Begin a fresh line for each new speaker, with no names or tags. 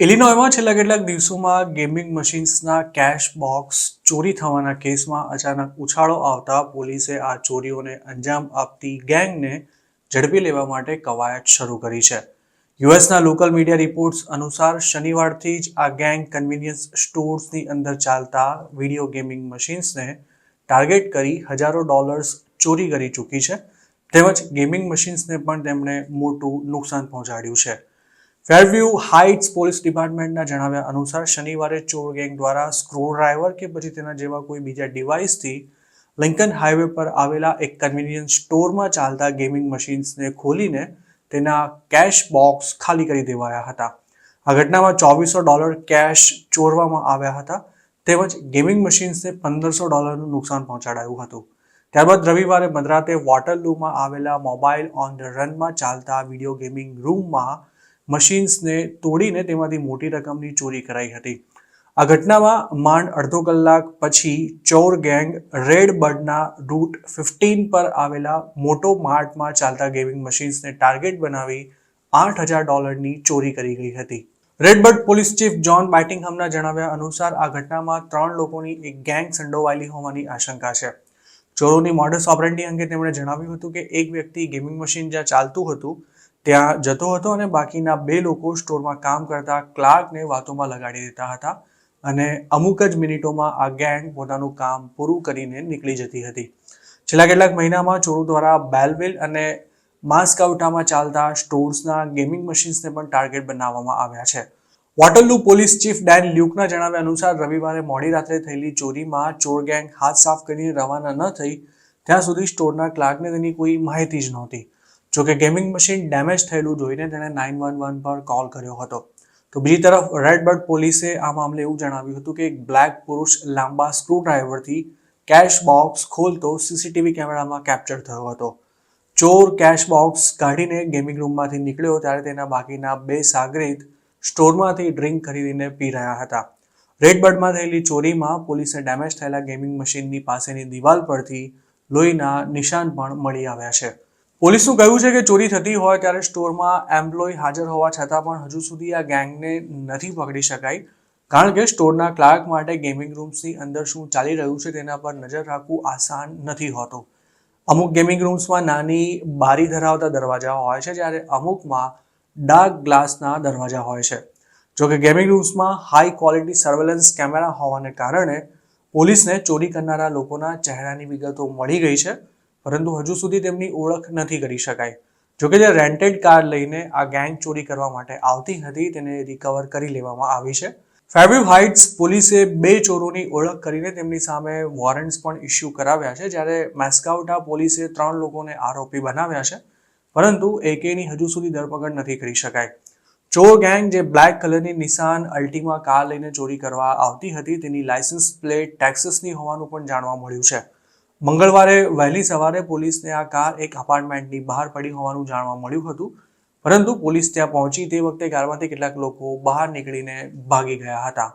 ઇલિનોયમાં છેલ્લા કેટલાક દિવસોમાં ગેમિંગ મશીન્સના કેશ બોક્સ ચોરી થવાના કેસમાં અચાનક ઉછાળો આવતા પોલીસે આ ચોરીઓને અંજામ આપતી ગેંગને ઝડપી લેવા માટે કવાયત શરૂ કરી છે. યુએસના લોકલ મીડિયા રિપોર્ટ્સ અનુસાર શનિવારથી જ આ ગેંગ કન્વીનિયન્સ સ્ટોર્સની અંદર ચાલતા વિડીયો ગેમિંગ મશીન્સને ટાર્ગેટ કરી હજારો ડોલર્સ ચોરી કરી ચૂકી છે. તેમજ ગેમિંગ મશીન્સને પણ તેમણે મોટું નુકસાન પહોંચાડ્યું છે. ફેરવ્યુ હાઇટ્સ પોલીસ ડિપાર્ટમેન્ટના જણાવ્યા અનુસાર શનિવારે ચોર ગેંગ દ્વારા સ્ક્રૂ ડ્રાઈવર કે પછી તેના જેવા કોઈ બીજા ડિવાઇસથી લિંકન હાઈવે પર આવેલા એક કન્વીનિયન્સ સ્ટોરમાં ચાલતા ગેમિંગ મશીન્સને ખોલીને તેના કેશ બોક્સ ખાલી કરી દેવાયા હતા. આ ઘટનામાં $2400 કેશ ચોરવામાં આવ્યા હતા. તેમજ ગેમિંગ મશીન્સને $1500નું નુકસાન પહોંચાડાયું હતું. ત્યારબાદ રવિવારે મધરાતે વોટરલૂમાં આવેલા મોબાઈલ ઓન ધ રનમાં ચાલતા વિડીયો ગેમિંગ રૂમમાં મશીન્સને તોડીને તેમાંથી મોટી રકમની ચોરી કરાઈ હતી. આ ઘટનામાં માંડ અડધો કલાક પછી ચોર ગેંગ રેડ બર્ડના રૂટ 15 પર આવેલા મોટો માર્ટમાં ચાલતા ગેમિંગ મશીન્સને ટાર્ગેટ બનાવી $8000ની ચોરી કરી ગઈ હતી. રેડબર્ડ પોલીસ ચીફ જોન બેટિંગહમના જણાવ્યા અનુસાર આ ઘટનામાં 3 લોકોની એક ગેંગ સંડોવાયેલી હોવાની આશંકા છે. ચોરોની મોડસ ઓપરેન્ડી અંગે તેમણે જણાવ્યું હતું કે એક વ્યક્તિ ગેમિંગ મશીન જ્યાં ચાલતું હતું ત્યાં જતો હતો અને બાકીના 2 લોકો સ્ટોરમાં કામ કરતા ક્લાર્કને વાતોમાં લગાડી દેતા હતા અને અમુક જ મિનિટોમાં આ ગેંગ પોતાનું કામ પૂરું કરીને નીકળી જતી હતી. છેલ્લા કેટલાક મહિનામાં ચોરો દ્વારા બેલવિલ અને માસ્કાઉટામાં ચાલતા સ્ટોર્સના ગેમિંગ મશીન્સને પણ ટાર્ગેટ બનાવવામાં આવ્યા છે. વોટરલૂ પોલીસ ચીફ ડેન લ્યુકના જણાવ્યા અનુસાર રવિવારે મોડી રાત્રે થયેલી ચોરીમાં ચોર ગેંગ હાથ સાફ કરીને રવાના ન થઈ ત્યાં સુધી સ્ટોરના ક્લાર્કને તેની કોઈ માહિતી જ નહોતી. જોકે ગેમિંગ મશીન ડેમેજ થયેલું જોઈને તેણે 911 પર કોલ કર્યો હતો. તો બીજી તરફ રેડબર્ડ પોલીસે આ મામલે એવું જણાવ્યું હતું કે એક બ્લેક પુરુષ લાંબા સ્ક્રૂ ડ્રાઈવરથી કેશ બોક્સ ખોલતો સીસીટીવી કેમેરામાં કેપ્ચર થયો હતો. ચોર કેશ બોક્સ કાઢીને ગેમિંગ રૂમમાંથી નીકળ્યો ત્યારે તેના બાકીના 2 સાગરીત સ્ટોરમાંથી ડ્રિંક ખરીદીને પી રહ્યા હતા. રેડબર્ડમાં થયેલી ચોરીમાં પોલીસને ડેમેજ થયેલા ગેમિંગ મશીનની પાસેની દિવાલ પરથી લોહીના નિશાન પણ મળી આવ્યા છે. પોલીસનું કહેવું છે કે ચોરી થતી હોય ત્યારે સ્ટોરમાં એમ્પ્લોય હાજર હોવા છતાં પણ હજુ સુધી આ ગેંગને નથી પકડી શકાઈ, કારણ કે સ્ટોરના ક્લાર્ક માટે ગેમિંગ રૂમ્સની અંદર શું ચાલી રહ્યું છે તેના પર નજર રાખવું આસાન નથી હોતું. અમુક ગેમિંગ રૂમ્સમાં નાની બારી ધરાવતા દરવાજા હોય છે, જ્યારે અમુકમાં ડાર્ક ગ્લાસના દરવાજા હોય છે. જોકે ગેમિંગ રૂમ્સમાં હાઈ ક્વોલિટી સર્વેલન્સ કેમેરા હોવાને કારણે પોલીસને ચોરી કરનારા લોકોના ચહેરાની વિગતો મળી ગઈ છે, પરંતુ હજુ સુધી તેમની ઓળખ નથી કરી શકાઈ. જોકે જે રેન્ટેડ કાર લઈને આ ગેંગ ચોરી કરવા માટે આવતી હતી તેને રિકવર કરી લેવામાં આવી છે. ફેરવ્યુ હાઇટ્સ પોલીસે 2 ચોરોની ઓળખ કરીને તેમની સામે વોરંટ્સ પણ ઇસ્યુ કરાવ્યા છે, જ્યારે મેસ્કાઉટા પોલીસે 3 લોકોને આરોપી બનાવ્યા છે, પરંતુ એકેયની હજુ સુધી ધરપકડ નથી કરી શકાઈ. ચોર ગેંગ જે બ્લેક કલરની નિસાન અલ્ટિમા કાર લઈને ચોરી કરવા આવતી હતી તેની લાયસન્સ પ્લેટ ટેક્સાસની હોવાનું પણ જાણવા મળ્યું છે. મંગળવારે વહેલી સવારે પોલીસને આ કાર એક અપાર્ટમેન્ટની બહાર પડી હોવાનું જાણવા મળ્યું હતું, પરંતુ પોલીસ ત્યાં પહોંચી તે વખતે કારમાંથી કેટલાક લોકો બહાર નીકળીને ભાગી ગયા હતા.